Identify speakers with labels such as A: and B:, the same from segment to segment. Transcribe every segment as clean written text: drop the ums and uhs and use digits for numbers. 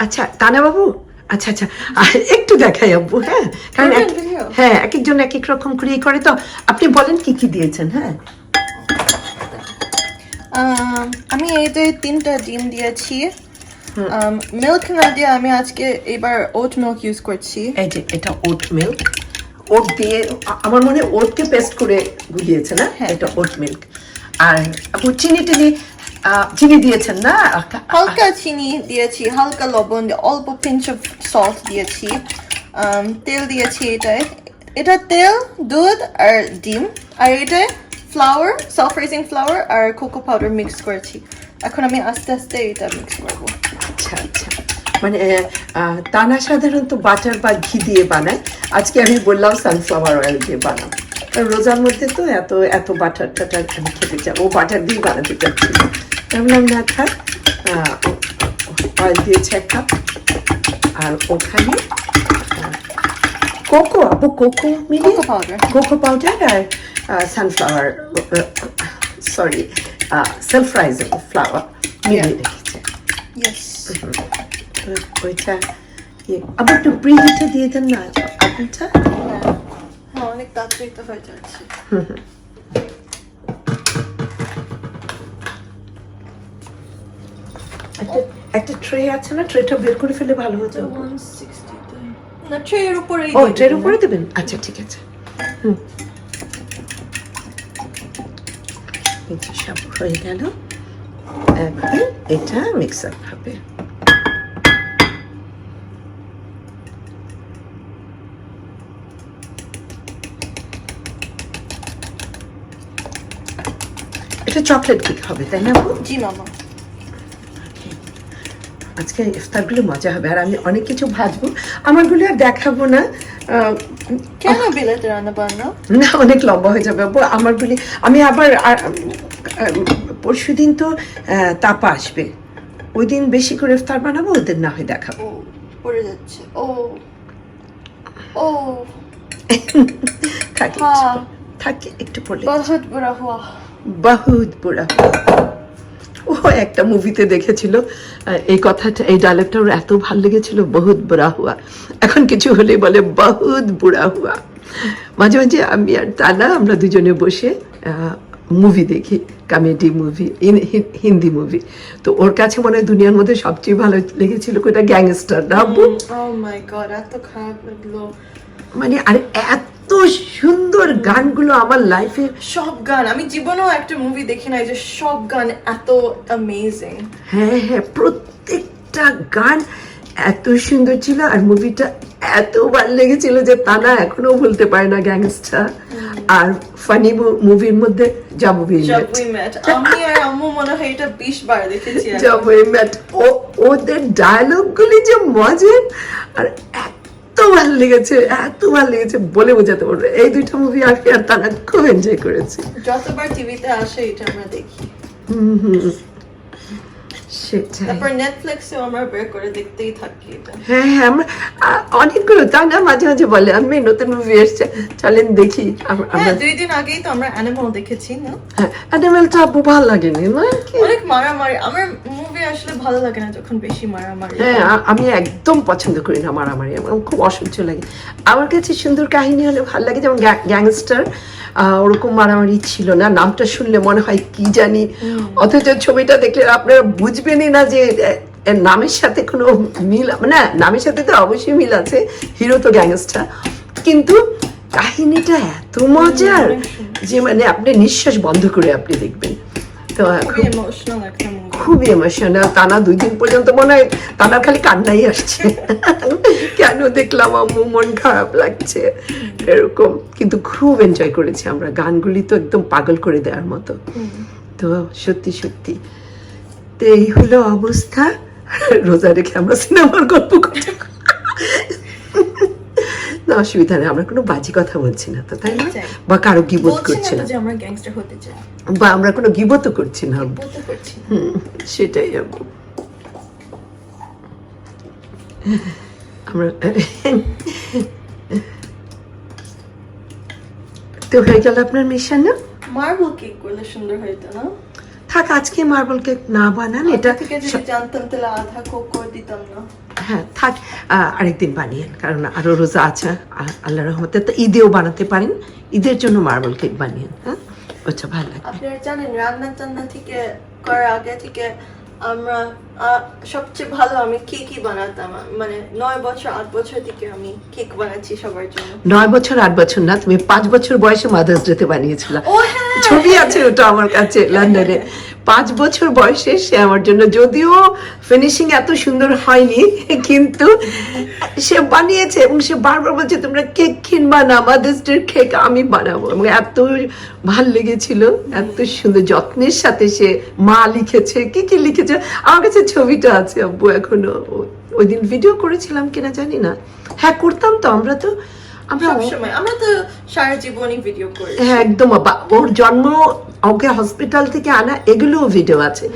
A: আচ্ছা তানা বাবু, আচ্ছা আচ্ছা একটু দেখাই আব্বু। হ্যাঁ কারণ হ্যাঁ এক একজন এক এক রকম করে করে, তো আপনি বলেন কি কি দিয়েছেন। হ্যাঁ
B: আমি এতে 3টা ডিম দিয়েছি। মিল্ক না দিয়ে আমি আজকে এবার ওট মিল্ক ইউজ করছি।
A: এই যে এটা ওট মিল্ক, ওট দিয়ে আমার মনে হয় ওটকে পেস্ট করে গুলিয়েছে না?
B: হ্যাঁ
A: এটা ওট মিল্ক। আর আপু চিনি চিনি দিয়েছেন না?
B: হালকা চিনি দিয়েছি, হালকা লবণ, অল্প পিঞ্চ অফ সল্ট দিয়েছি, তেল দিয়েছি এটায়। এটা তেল, দুধ আর ডিম, আর এটায় ফ্লাওয়ার, সেলফ রেজিং ফ্লাওয়ার আর কোকো পাউডার মিক্স করেছি। এখন আমি আস্তে আস্তে এটা মিক্স করবো।
A: আচ্ছা আচ্ছা, মানে তানা সাধারণত বাটার বা ঘি দিয়ে বানায়, আজকে আমি বললাম সানফ্লাওয়ার অয়েল দিয়ে বানাও, কারণ রোজার মধ্যে তো এত এত বাটার টাটার আমি খেতে চাই, ও বাটার দিয়ে বানাতে চাচ্ছিল, আমি বললাম না থাক, অয়েল দিয়েছে 1 কাপ। আর ওখানে কোকো, আপু কোকো মিলিয়ে কোকো পাউডার আর sunflower sorry self rising flour মিলিয়ে রেখেছে। ওইটা আবার একটু প্রিহিটে দিয়ে দেন না আগুনটা।
B: হ্যাঁ অনেক তাড়াতাড়ি তো হয়ে যাচ্ছে।
A: একটা ট্রে আছে না, ট্রেটা বের করে ফেলে ভালো হতো।
B: 160 না ট্রের উপরে,
A: ও ট্রের উপরে দেবেন, আচ্ছা ঠিক আছে। এটা সব হয়ে গেল, এখন এটা মিক্সার হবে। এটা চকলেট কেক হবে তাই না?
B: জি মামা।
A: আজকে ইফতারগুলো মজা হবে, আর আমি অনেক কিছু ভাজবো, আমারগুলো আর দেখাবো না।
B: কেন বিলেতে রান্না বান্না?
A: না অনেক লম্বা হয়ে যাবে আমারগুলি। আমি আবার পরশুদিন তো তাপা আসবে, ওই দিন বেশি করে ইফতার বানাবো, ওদের না হয় দেখাবো।
B: পড়ে যাচ্ছে। ও ও
A: থাকে একটু পড়লে।
B: বহুত বুড়া হুয়া,
A: বহুত বুড়া হুয়া। ও একটা মুভিতে দেখেছিল এই কথাটা, এই ডায়লগটা ওর এত ভাল লেগেছিল, বহুত বুড়া হুয়া। এখন কিছু হলেই বলে বহুত বুড়া হুয়া। মাঝে মাঝে আমি আর তানা আমরা দুজনে বসে মুভি দেখি, কমেডি মুভি, হিন্দি মুভি। তো ওর কাছে মনে হয় দুনিয়ার মধ্যে সবচেয়ে ভালো লেগেছিল কোটা গ্যাংস্টার না?
B: ও মাই গড এত খারাপ লাগলো,
A: মানে আর এত সুন্দর গানগুলো আমার লাইফে,
B: সব গান আমি জীবনেও একটা মুভি দেখি নাই যে সব গান এত অ্যামেজিং।
A: হ্যাঁ হ্যাঁ প্রত্যেকটা গান এত সুন্দর ছিল, আর মুভিটা এত ভালো লেগেছিল যে তানা এখনো ভুলতে পারে না গ্যাংস্টার। আর ফানি মুভির মধ্যে জব উই মেট,
B: আমি আর আম্মু মনে হয় এটা 20 বার দেখেছি।
A: জব উই মেট, ওদের ডায়লগ গুলি যে মজার, আর এত ভালো লেগেছে, এত ভালো লেগেছে বলে বোঝাতে পারবো। এই দুইটা মুভি আমি আর তারা খুব এনজয় করেছি।
B: যতবার টিভিতে আসে এটা আমরা দেখি।
A: সেটাই।
B: তারপর নেটফ্লিক্সেও আমরা বের করে দেখতেই থাকি এটা।
A: হ্যাঁ হ্যাঁ আমরা অনেকগুলো, তা না মাঝে মাঝে বলে আমি নতুন মুভি এসছে চলেন দেখি।
B: হ্যাঁ 2 দিন আগেই তো আমরা অ্যানিমাল দেখেছি না?
A: হ্যাঁ অ্যানিমালটা আপু ভালো লাগেনি না?
B: অনেক মারামারি, আমার মুভি আসলে ভালো লাগে না যখন বেশি মারামারি।
A: হ্যাঁ আমি একদম পছন্দ করি না মারামারি, আমার খুব অসহ্য লাগে। আমার কাছে সুন্দর কাহিনী হলে ভালো লাগে, যেমন গ্যাংস্টার ওরকম মারামারি ছিল না, নামটা শুনলে মনে হয় কি জানি, অথচ ছবিটা দেখলে আপনারা বুঝবেনই না যে এর নামের সাথে কোনো মিল, মানে নামের সাথে তো অবশ্যই মিল আছে, হিরো তো গ্যাংস্টার, কিন্তু কাহিনীটা এত মজার যে মানে আপনি নিঃশ্বাস বন্ধ করে আপনি দেখবেন। তো খুবই ইমোশনাল। টানা 2 দিন পর্যন্ত মনে হয় টানার খালি কান্নাই আসছে, কেন দেখলাম আম্মু মন খারাপ লাগছে এরকম। কিন্তু খুব এনজয় করেছি আমরা, গানগুলি তো একদম পাগল করে দেওয়ার মতো। তো সত্যি সত্যি তো এই হলো অবস্থা। রোজা রেখে আমরা সিনেমার গল্প করছি, না অসুবিধা নেই, আমরা কোনো বাজে কথা বলছি না তো, তাই না? বা কারো গিবত করছি না,
B: আমরা গ্যাংস্টার হতে চাই,
A: বা আমরা কোনো গিবতও করছি না। সেটাই আমরা তো হয়ে গেল আপনার মিশন না?
B: মার্বেল কেক করলে সুন্দর হইতো না?
A: থাক আজকে মার্বেল কেক না বানান, এটা
B: থেকে যদি জানতাম তাহলে আধা কোকো দিতাম না।
A: হ্যাঁ থাক, আরেকদিন বানিয়েন, কারণ আরো রোজা আছে, আল্লাহ রহমতে তো ঈদেও বানাতে পারেন, ঈদের জন্য মার্বেল কেক বানিয়েন। হ্যাঁ ওটা ভালো লাগে।
B: আপনারা জানেন রান্না টান্না থেকে করার আগে থেকে আমরা সবচেয়ে ভালো আমি কেকই বানাতাম, মানে 9 বছর 8 বছর থেকে আমি কেক বানাচ্ছি সবার জন্য।
A: 9 বছর 8 বছর না, তুমি 5 বছর বয়সে মাদার্স ডেতে বানিয়েছিল,
B: ও হ্যাঁ,
A: ছবি আছে ওটা আমার কাছে লন্ডনে। 5 বছর বয়সে সে আমার জন্য, যদিও ফিনিশিং এত সুন্দর হয়নি, কিন্তু সে বানিয়েছে এবং সে বারবার বলছে তোমরা কেক কিনবা না, মাদার্স ডে কেক আমি বানাবো, এবং এত ভাল লেগেছিল, এত সুন্দর যত্নের সাথে সে মা লিখেছে, কি কি লিখেছে, আমার কাছে ছবিটা আছে আব্বু এখনো। ওই দিন ভিডিও করেছিলাম কিনা জানি না, হ্যাঁ করতাম তো, আমরা তো
B: সবসময় আমরা তো সারা জীবনই ভিডিও করি।
A: হ্যাঁ একদম, ওর জন্ম, ওকে হসপিটাল থেকে আনা, এগুলোও ভিডিও আছে,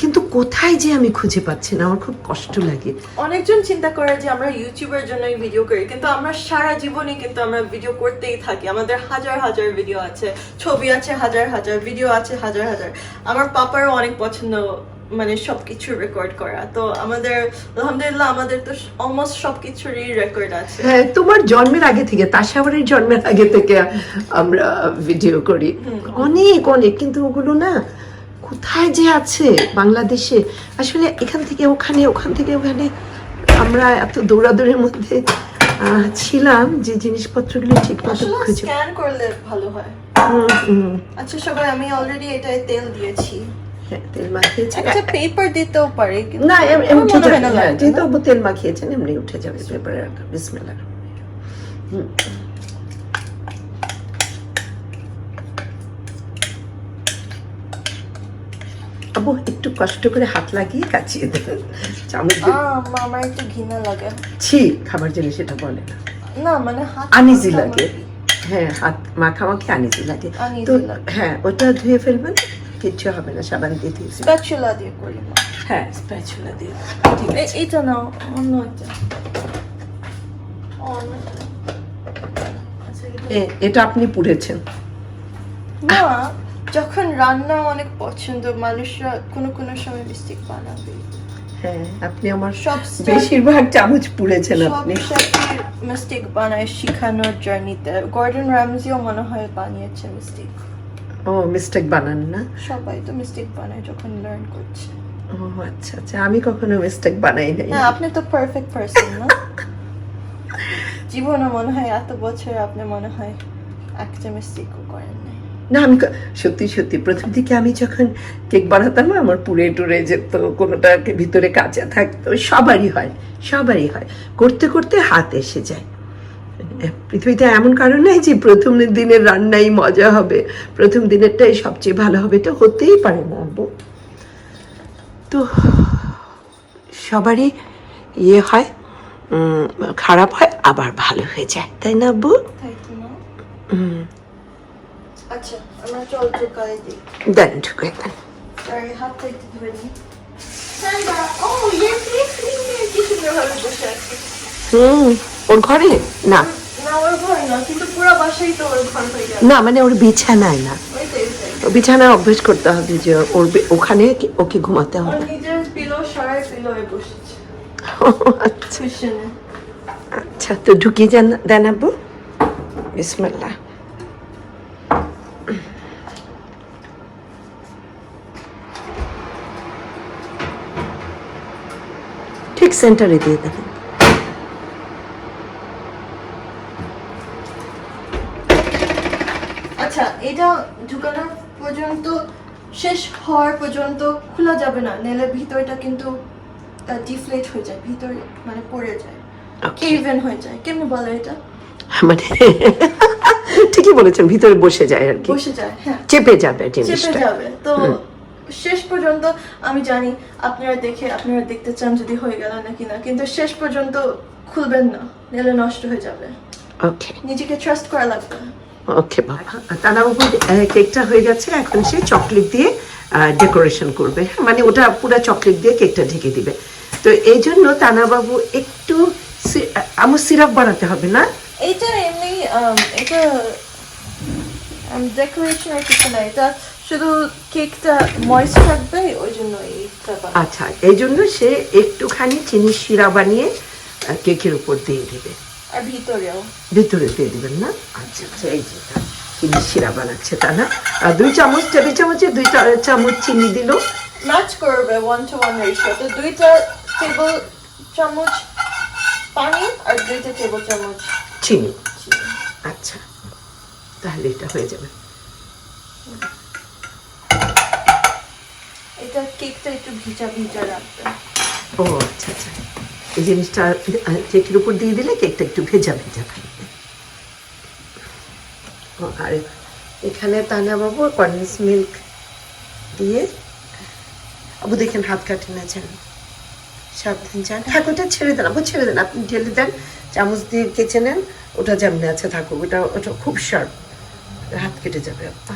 A: কিন্তু কোথায় যে আমি খুঁজে পাচ্ছি না, আমার খুব কষ্ট লাগে।
B: অনেকজন চিন্তা করে যে আমরা ইউটিউবের জন্যই ভিডিও করি, কিন্তু আমরা সারা জীবনে কিন্তু আমরা ভিডিও করতেই থাকি। আমাদের হাজার হাজার ভিডিও আছে, ছবি আছে হাজার হাজার, ভিডিও আছে হাজার হাজার। আমার পাপারও অনেক পছন্দ মানে সবকিছু রেকর্ড করা, তো আমাদের আলহামদুলিল্লাহ আমাদের তো অলমোস্ট সবকিছুরই রেকর্ড আছে।
A: হ্যাঁ তোমার জন্মের আগে থেকে, তাসাওয়ারের জন্মের আগে থেকে আমরা ভিডিও করি অনেক অনেক, কিন্তু ওগুলো না কোথায় যে আছে বাংলাদেশে, আসলে এখান থেকে ওখানে, ওখান থেকে ওখানে, আমরা এত দৌড়াদৌড়ির মধ্যে ছিলাম যে জিনিসপত্রগুলো ঠিক মতো
B: আসলে
A: খুঁজে।
B: স্ক্যান করলে ভালো হয়। আচ্ছা সবাই, আমি অলরেডি এটায় তেল দিয়েছি,
A: হ্যাঁ তেল মাখিয়েছে,
B: একটা পেপার দিতেও পারি, কিন্তু
A: না এমনি উঠে
B: মনে হয়
A: যাবে,
B: না লাগবে,
A: যেহেতু
B: না?
A: আব্বু তেল মাখিয়েছেন এমনি উঠে যাবে পেপারে। বিসমিল্লাহ। আব্বু একটু কষ্ট করে হাত লাগিয়ে কাচিয়ে দেবেন, চামচ দিয়ে।
B: আমার একটু ঘৃণা লাগে।
A: ছি, খাবার জিনিস এটা বলে না,
B: না মানে হাত
A: আনিজি
B: মাখামাখি।
A: লাগে, হ্যাঁ হাত মাখামাখি আনিজি লাগে।
B: আনিজি
A: তো
B: লাগে।
A: হ্যাঁ ওটা ধুয়ে ফেলবেন, কিচ্ছু হবে না, সাবান দিয়ে দিয়েছি।
B: স্প্যাচুলা দিয়ে করি না।
A: হ্যাঁ স্প্যাচুলা দিয়ে, ঠিক আছে।
B: এইটা নাও, অন্য একটা। অন্যটা। আচ্ছা,
A: এটা আপনি পুড়েছেন।
B: না, যখন রান্না অনেক পছন্দ, মানুষরা কোনো কোনো সময় মিস্টেক বানাবে।
A: হ্যাঁ আপনি আমার
B: সব
A: বেশিরভাগ চামচ পুড়েছেন
B: সব
A: আপনি।
B: শেফের মিস্টেক বানায় শিখানোর জার্নিতে। গর্ডন র্যামজিও মনে হয় বানিয়েছে মিস্টেক।
A: ও মিস্টেক বানান না?
B: সবাই তো মিস্টেক বানায় যখন লার্ন করছে।
A: ও আচ্ছা আচ্ছা, আমি কখনো মিস্টেক বানাই নাই।
B: না, আপনি তো পারফেক্ট পারসন না? জীবনে মনে হয় এত বছর আপনি মনে হয় একটা মিস্টেকও করেন নাই।
A: না আমি সত্যি সত্যি প্রথম দিকে আমি যখন কেক বানাতাম না, আমার পুড়ে টুরে যেত, কোনোটা ভিতরে কাঁচা থাকতো, সবারই হয়, সবারই হয়, করতে করতে হাত এসে যায়। পৃথিবীতে এমন কারণ নেই যে প্রথম দিনের রান্নাই মজা হবে, প্রথম দিনেরটাই সবচেয়ে ভালো হবে, এটা হতেই পারে না আব্বু। তো সবারই ইয়ে হয়, খারাপ হয় আবার ভালো হয়ে যায়, তাই না আব্বু?
B: তাই তো না? আচ্ছা, আমরা চল ঢুকাই দিই।
A: দেন ঢুকে দেন।
B: Sorry, হাতটা একটু ধরে নিই। সাইবা, ও ইয়েস ইয়েস ইয়েস, কি সুন্দরভাবে বসে আছে।
A: ওর ঘরে না,
B: না ওর ঘর না, কিন্তু পুরো বাসাই তো ওর ঘর হয়ে যাবে।
A: না মানে ওর বিছানায় না,
B: ওইটাই।
A: বিছানায় অভ্যেস করতে হবে যে ওর ওখানে ওকে ঘুমাতে
B: ওর
A: হবে।
B: নিজের পিলো সরাই পিলোয় বসেছে।
A: আচ্ছা
B: কুশনে।
A: আচ্ছা, তো ঢুকিয়ে দেন আব্বু। বিসমিল্লাহ। ঠিক সেন্টারে দিয়ে দেবেন।
B: আচ্ছা, এটা ঢুকানোর পর্যন্ত, শেষ হওয়ার পর্যন্ত খোলা যাবে না, নাহলে ভিতরটা কিন্তু ডিফ্লেট হয়ে যায়, ভিতরে মানে পড়ে যায়, কেভেন হয়ে যায়। কেমনে বলে এটা?
A: মানে ঠিকই বলেছেন, ভিতরে বসে যায় আর কি,
B: বসে যায়, হ্যাঁ,
A: চেপে যাবে
B: চেপে
A: জিনিসটা।
B: যাবে। তো শেষ পর্যন্ত আমি জানি আপনারা দেখতে চান যদি হয়ে গেল নাকি না, কিন্তু শেষ পর্যন্ত খুলবেন না, নাহলে নষ্ট হয়ে যাবে।
A: ওকে
B: নিজেকে ট্রাস্ট করা লাগবে।
A: ওকে বাবা। তানাবাবু কেকটা হয়ে গেছে, এখন সে চকলেট দিয়ে ডেকোরেশন করবে, মানে ওটা পুরো চকলেট দিয়ে কেকটা ঢেকে দিবে। তো এই জন্য তানাবাবু একটু আমার সিরাপ বানাতে হবে না?
B: এটা এমনি এটা ডেকোরেশন আর কিছু না, এটা শুধু কেকটা ময়েস্ট থাকবে ওই জন্য এইটা বানাই।
A: আচ্ছা, এই জন্য সে একটুখানি চিনি শিরা বানিয়ে কেকের উপর দিয়ে দেবে,
B: আর ভিতরেও
A: ভিতরে দিয়ে দিবেন না? আচ্ছা আচ্ছা, এই যে চিনি শিরা বানাচ্ছে তা না? 2 চামচ, টেবিল চামচে 2 চামচ চিনি দিল।
B: ম্যাচ করবে 1:1 রেশিওতে 2টা টেবিল চামচ পানি আর 2টা টেবিল চামচ
A: চিনি।
B: চিনি।
A: আচ্ছা, তাহলে এটা হয়ে যাবে।
B: এটা কেকটা একটু ভিজা ভিজা রাখবে।
A: ও আচ্ছা আচ্ছা, এই জিনিসটা কেকের উপর দিয়ে দিলে কেকটা একটু ভেজা ভেজা থাকবে। আর এখানে তানা বাবু কন্ডেন্স মিল্ক দিয়ে, আবু দেখেন হাত কাটে না যেন, সাবধান যান। থাক, ওটা ছেড়ে দেন আবু, ছেড়ে দেন, আপনি ঢেলে দেন, চামচ দিয়ে কেচে নেন, ওটা যেমনি আছে থাকুক, ওটা খুব শার্প, হাত কেটে যাবে আপা।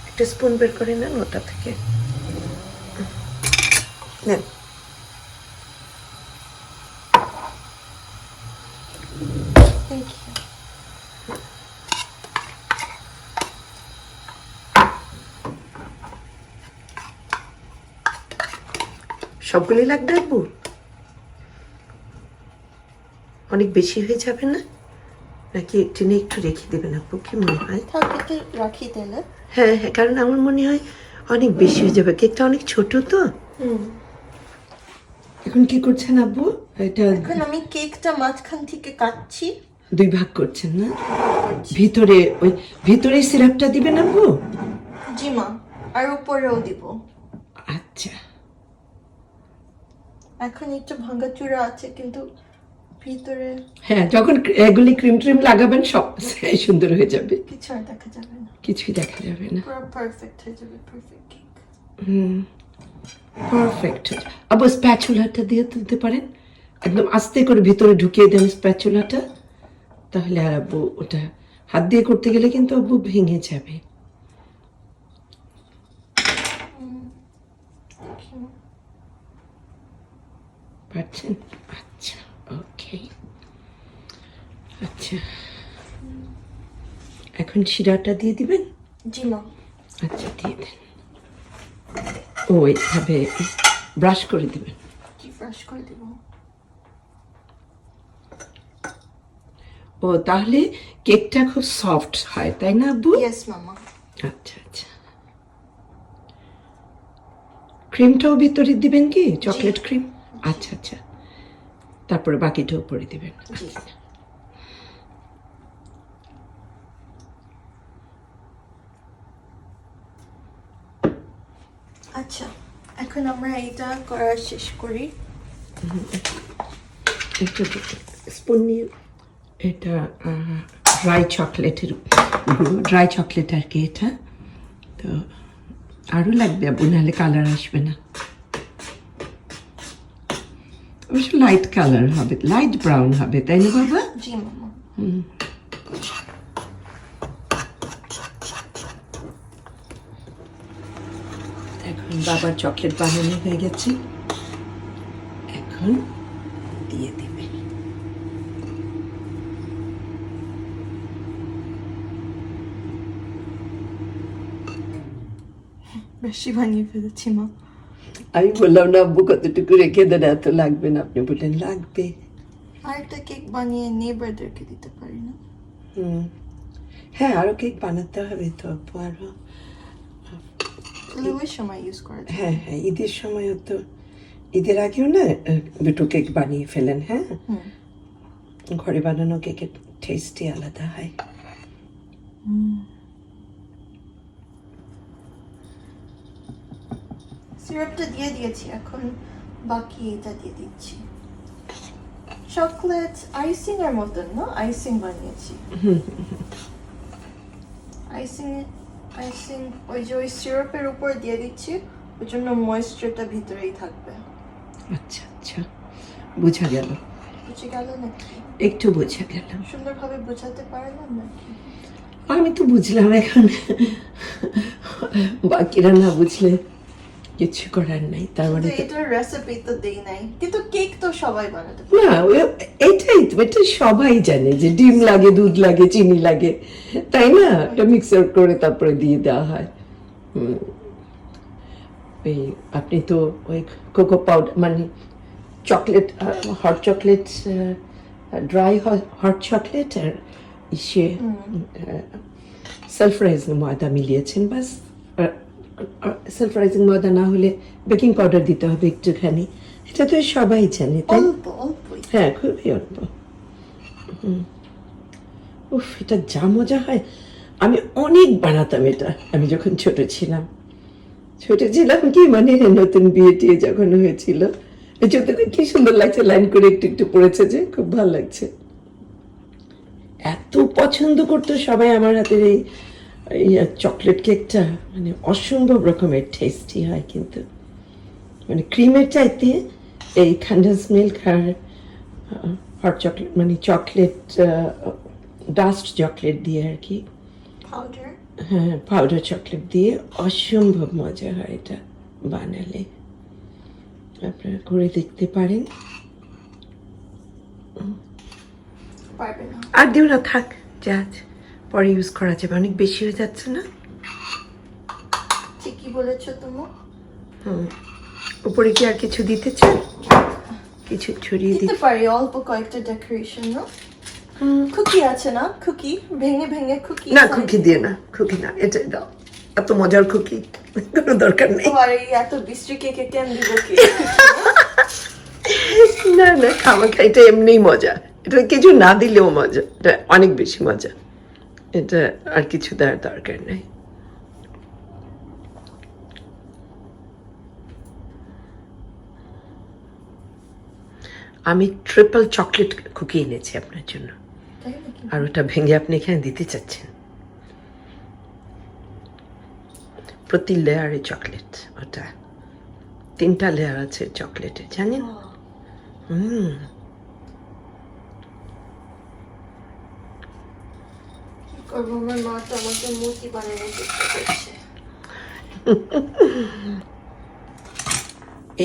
A: একটা স্পুন বের করে নেন ওটা থেকে, নেন।
B: Thank you.
A: সবগুলি লাগবে আব্বু? অনেক বেশি হয়ে যাবে না? নাকি টেনে একটু রেখে দেবেন আব্বু, কি মনে হয়?
B: থাক একটু রাখি তাহলে।
A: হ্যাঁ হ্যাঁ, কারণ আমার মনে হয় অনেক বেশি হয়ে যাবে, কেকটা অনেক ছোট তো। এখন কি করছেন আব্বু? এটা
B: এখন আমি কেকটা মাঝখান থেকে কাটছি।
A: 2 ভাগ করছেন না? ভিতরে সিরাপটা দিবেন আব্বু?
B: জি মা, আর উপরেও দিব।
A: আচ্ছা,
B: এখন একটু ভাঙাচুরা আছে কিন্তু ভিতরে
A: হ্যাঁ, যখন এগুলি ক্রিম ট্রিম লাগাবেন সব সুন্দর হয়ে যাবে,
B: কিছু আর দেখা যাবে না,
A: কিছুই দেখা যাবে না।
B: পুরো পারফেক্ট হয়ে যাবে, পারফেক্ট কেক।
A: পারফেক্ট। আবার স্প্যাচুলাটা দিয়ে তুলতে পারেন, একদম আস্তে করে ভিতরে ঢুকিয়ে দেন স্প্যাচুলাটা, তাহলে আর আব্বু ওটা হাত দিয়ে করতে গেলে কিন্তু আব্বু ভেঙে যাবে। পারছেন? আচ্ছা, ওকে। আচ্ছা, এখন শিরাটা দিয়ে দিবেন?
B: জি মা।
A: আচ্ছা, দিয়ে দেন। ও এইভাবে ব্রাশ করে দিবেন।
B: কি ব্রাশ করে দিব?
A: ও, তাহলে কেকটা খুব সফট হয়, তাই না আব্বু?
B: ইয়েস মামা।
A: আচ্ছা আচ্ছা, ক্রিমটাও ভিতরে দিবেন কি, চকলেট ক্রিম? আচ্ছা আচ্ছা, তারপরে বাকিটা উপরে দিবেন।
B: জি। আচ্ছা, এখন আমরা এটা করা শেষ করি।
A: একটা স্পুন নিয়ে, এটা ড্রাই চকলেটের গুঁড়ো, ড্রাই চকলেট আর কি এটা, তো আরও লাগবে আব্বু, নাহলে কালার আসবে না। অবশ্য লাইট কালার হবে, লাইট ব্রাউন হবে, তাই না বাবা?
B: জি মামা।
A: এখন বাবার চকলেট বানানো হয়ে গেছে, এখন দিয়ে দিবে।
B: বেশি বানিয়ে ফেলেছি মা।
A: আমি বললাম না আব্বু কতটুকু রেখে দেন, এত লাগবে না, আপনি বললেন লাগবে।
B: আরেকটা কেক বানিয়ে নেবারদেরকে দিতে পারি না?
A: হ্যাঁ, আরো কেক বানাতে হবে তো আব্বু, আরো।
B: তাহলে ওই সময় ইউজ করা যায়।
A: হ্যাঁ হ্যাঁ, ঈদের সময়ও তো, ঈদের আগেও না 2টো কেক বানিয়ে ফেলেন। হ্যাঁ, ঘরে বানানো কেকের টেস্টই আলাদা হয়।
B: সিরাপটা দিয়ে দিয়েছি, এখন বাকি এটা দিয়ে দিচ্ছি। চকলেট আইসিং এর মতন না, আইসিং বানিয়েছি। আইসিং ওই যে ওই সিরাপের উপর দিয়ে দিচ্ছি, ওই জন্য ময়েশ্চারটা ভিতরেই থাকবে।
A: আচ্ছা আচ্ছা, বোঝা গেল।
B: বুঝে গেল নাকি?
A: একটু বোঝা গেল।
B: সুন্দরভাবে বোঝাতে পারলাম নাকি?
A: আমি তো বুঝলাম, এখন বাকিরা না বুঝলে কিছু করার নাই, তার মানে তো
B: এটার রেসিপি তো দেই নাই, কিন্তু কেক তো সবাই বানাতে পারে।
A: না, এটাই তো, এটা সবাই জানে যে ডিম লাগে, দুধ লাগে, চিনি লাগে, তাই না? এটা মিক্সার করে তারপরে দিয়ে দেওয়া হয়। ওই আপনি তো ওই কোকো পাউডার মানে chocolate, hot chocolate, dry hot chocolate আর ইসে সেলফ রাইজিং ময়দা মিলিয়েছেন, বাস। সেলফ রাইজিং ময়দা না হলে বেকিং পাউডার দিতে হবে একটুখানি, এটা তো সবাই জানে, তাই?
B: অল্প অল্পই।
A: হ্যাঁ, খুবই অল্প। উফ, এটা যা মজা হয়! আমি অনেক বানাতাম এটা, আমি যখন ছোট ছিলাম কি মানে নতুন বিয়ে টিয়ে যখন হয়েছিল, এই চোখটা কি সুন্দর লাগছে, লাইন করে একটু একটু পড়েছে, যে খুব ভালো লাগছে। এত পছন্দ করতো সবাই আমার হাতের এই চকলেট কেকটা, মানে অসম্ভব রকমের টেস্টি হয়, কিন্তু মানে ক্রিমের চাইতে এই কনডেন্স মিল্ক আর হট চকলেট মানে চকলেট ডাস্ট চকলেট দিয়ে আর কি,
B: পাউডার।
A: হ্যাঁ, পাউডার চকলেট দিয়ে অসম্ভব মজা হয় এটা বানালে। আপনারা করে দেখতে পারেন।
B: পারবে না।
A: আর দিও না, থাক, যা পরে ইউজ করা যাবে, অনেক বেশি হয়ে যাচ্ছে না?
B: ঠিকই বলেছো তুমি।
A: উপরে কি আর কিছু দিতে চান? কিছু ছড়িয়ে
B: দিতে পারি অল্প কয়েকটা ডেকোরেশন, না? কুকি আছে না? কুকি ভেঙে ভেঙে কুকি।
A: না, কুকি দিয়ে না, কুকি না, এটা দাও। এত মজার কুকি কোনো দরকার নেই।
B: আর এই এত বিশ্রী কেকে কেন দিব কি?
A: না না, খামাখা, এটা এমনিই মজা, এটা কিছু না দিলেও মজা, এটা অনেক বেশি মজা, এটা আর কিছু দেওয়ার দরকার নেই। আমি ট্রিপল চকলেট কুকি এনেছি আপনার জন্য, আর ওটা ভেঙে আপনি এখানে দিতে চাচ্ছেন। প্রতি লেয়ারে চকলেট, ওটা 3টা লেয়ার আছে চকলেটের, জানেন?
B: কি করবো, আমার মা তো আমাকে মূর্তি বানানোর চেষ্টা করছে।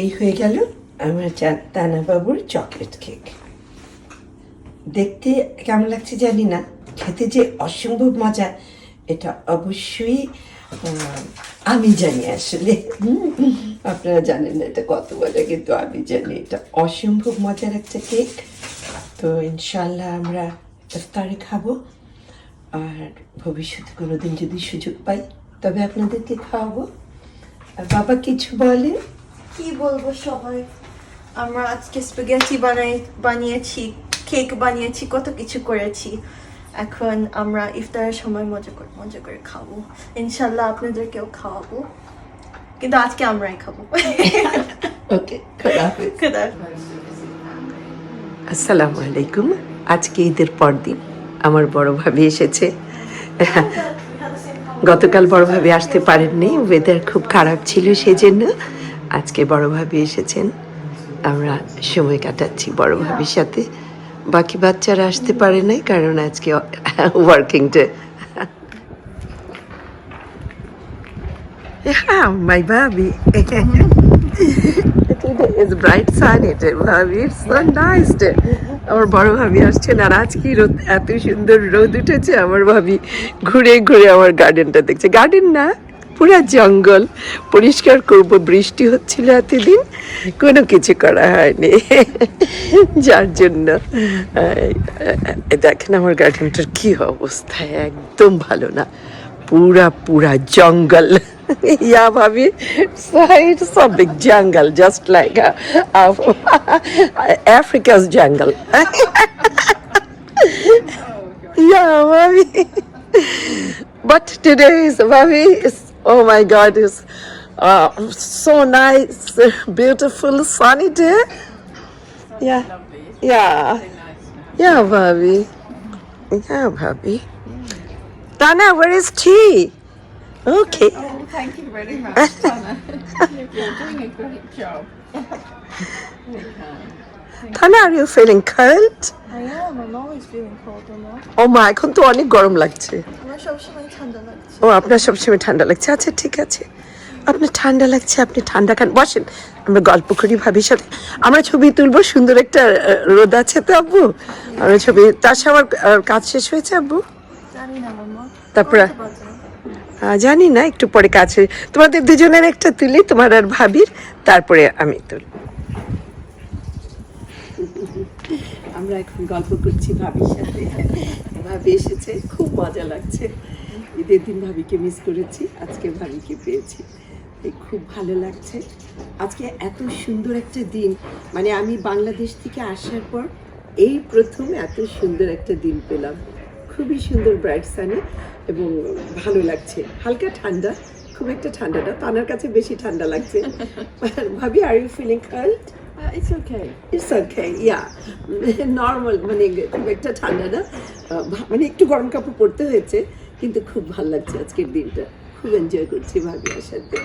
A: এই হয়ে গেল আমার তানা বাবুর চকলেট কেক। দেখতে কেমন লাগছে জানি না, খেতে যে অসম্ভব মজা এটা অবশ্যই আমি জানি। আসলে আপনারা জানেন না এটা কত মজা, কিন্তু আমি জানি এটা অসম্ভব মজার একটা কেক। তো ইনশাল্লাহ আমরা ইফতারে খাবো, আর ভবিষ্যতে কোনোদিন যদি সুযোগ পাই তবে আপনাদেরকে খাওয়াবো। আর বাবা কিছু বলে?
B: কি বলবো, সবাই আমরা আজকে স্প্যাগেটি বানিয়েছি, কেক বানিয়েছি, কত কিছু করেছি। এখন আমরা ইফতারের সময় মজা করে খাবো, ইনশাল্লাহ আপনাদেরকেও খাওয়াবো, কিন্তু আজকে আমরাই খাবো।
A: ওকে, খোদা হাফেজ।
B: খোদা।
A: আসসালামু আলাইকুম। আজকে ঈদের পরদিন আমার বড় ভাবি এসেছে। গতকাল বড় ভাবি আসতে পারেননি, ওয়েদার খুব খারাপ ছিল, সেজন্য আজকে বড় ভাবি এসেছেন। আমরা সময় কাটাচ্ছি বড় ভাবির সাথে। বাকি বাচ্চারা আসতে পারে নাই কারণ আজকে working day. Yeah, my baby. It's bright sunny day, baby. It's so nice day. আমার বড় ভাবি আসছেন, আর আজকে রোদ, এত সুন্দর রোদ উঠেছে। আমার ভাবি ঘুরে ঘুরে আমার গার্ডেনটা দেখছে। গার্ডেন না, পুরা জঙ্গল পরিষ্কার করব, বৃষ্টি হচ্ছিল এতদিন, কোনো কিছু করা হয়নি, যার জন্য দেখেন আমার গার্ডেনটার কি অবস্থা, একদম ভালো না, পুরা জঙ্গল। Yeah, Bobby. So it's a big jungle, just like Africa's jungle. Yeah, Bobby. But today is, Bobby, is, oh my God, is so nice, beautiful, sunny day. Yeah, Bobby. Yeah, Bobby. Tana, where is tea? Okay.
C: Oh, thank you very much, Tana. You're doing a great job.
A: Tana, are you feeling cold?
B: I am, I'm always feeling cold,
A: Oh my, এখন তো অনেক গরম লাগছে।
B: আমার সবসময় ঠান্ডা লাগছে।
A: ও, আপনার সবসময় ঠান্ডা লাগছে, আচ্ছা ঠিক আছে। আপনার ঠান্ডা লাগছে, আপনি ঠান্ডা খান, বসেন, আমরা গল্প করি ভাবির সাথে। আমরা ছবি তুলবো, সুন্দর একটা রোদ আছে তো আব্বু, আমরা ছবি, তার সাথে আমার কাজ শেষ হয়েছে আব্বু।
B: জানি না মাম্মা।
A: তারপরে
B: কয়টা বাজে?
A: জানি না, একটু পরে কাছে তোমাদের দুজনের একটা তুলি, তোমার আর ভাবির, তারপরে আমি তুলি। আমরা এখন গল্প করছি ভাবির সাথে, ভাবি এসেছে, খুব মজা লাগছে। ঈদের দিন ভাবিকে মিস করেছি, আজকে ভাবিকে পেয়েছি, তাই খুব ভালো লাগছে। আজকে এত সুন্দর একটা দিন, মানে আমি বাংলাদেশ থেকে আসার পর এই প্রথম এত সুন্দর একটা দিন পেলাম, খুবই সুন্দর ব্রাইট সানি এবং ভালো লাগছে। হালকা ঠান্ডা, খুব একটা ঠান্ডা না, তানার কাছে বেশি ঠান্ডা লাগছে। ভাবি, are you feeling cold?
C: It's okay.
A: It's okay, yeah, normal, মানে খুব একটা ঠান্ডা না, মানে একটু গরম কাপড় পরতে হয়েছে, কিন্তু খুব ভালো লাগছে আজকের দিনটা, খুব এনজয় করছি ভাবিয়ার সাথে।